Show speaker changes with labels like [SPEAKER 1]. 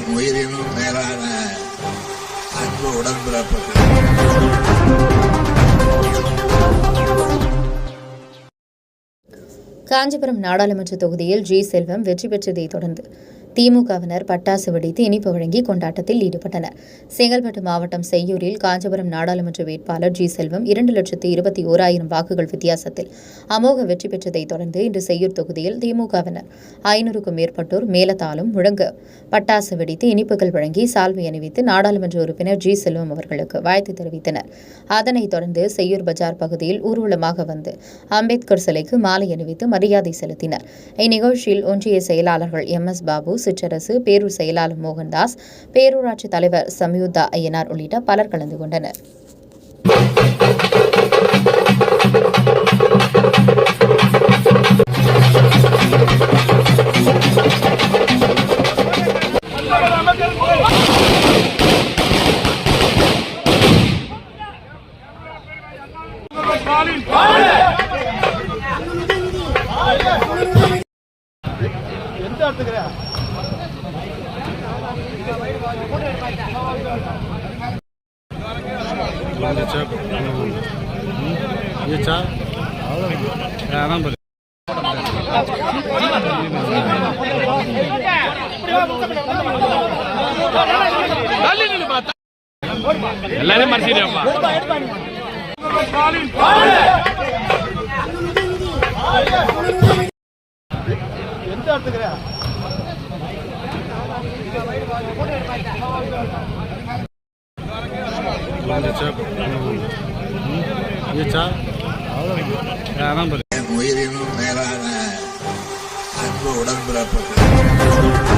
[SPEAKER 1] என் உயிரினும் மேலான அன்பு உடன்பிறப்புகள்.
[SPEAKER 2] காஞ்சிபுரம் நாடாளுமன்ற தொகுதியில் ஜி செல்வம் வெற்றி பெற்றதைத் தொடர்ந்து திமுகவினர் பட்டாசு வெடித்து இனிப்பு வழங்கி கொண்டாட்டத்தில் ஈடுபட்டனர். செங்கல்பட்டு மாவட்டம் செய்யூரில் காஞ்சிபுரம் நாடாளுமன்ற வேட்பாளர் ஜி செல்வம் 2,21,000 வாக்குகள் வித்தியாசத்தில் அமோக வெற்றி பெற்றதைத் தொடர்ந்து இன்று செய்யூர் தொகுதியில் திமுகவினர் 500க்கும் மேற்பட்டோர் மேலதாளம் முழங்க பட்டாசு வெடித்து இனிப்புகள் வழங்கி சால்வை அணிவித்து நாடாளுமன்ற உறுப்பினர் ஜி செல்வம் அவர்களுக்கு வாழ்த்து தெரிவித்தனர். அதனைத் தொடர்ந்து செய்யூர் பஜார் பகுதியில் ஊர்வலமாக வந்து அம்பேத்கர் சிலைக்கு மாலை அணிவித்து மரியாதை செலுத்தினர். இந்நிகழ்ச்சியில் ஒன்றிய செயலாளர்கள் MS பாபு, சிற்றரசு, பேரூர் செயலாளர் மோகன்தாஸ், பேரூராட்சி தலைவர் சம்யுக்தா ஐயனார் உள்ளிட்ட பலர் கலந்து கொண்டனர்.
[SPEAKER 3] எல்லாரும் மறைச்சிடுப்பா.
[SPEAKER 1] என் உயிரினும் மேலான அன்பு உடன்பிறப்புகள்.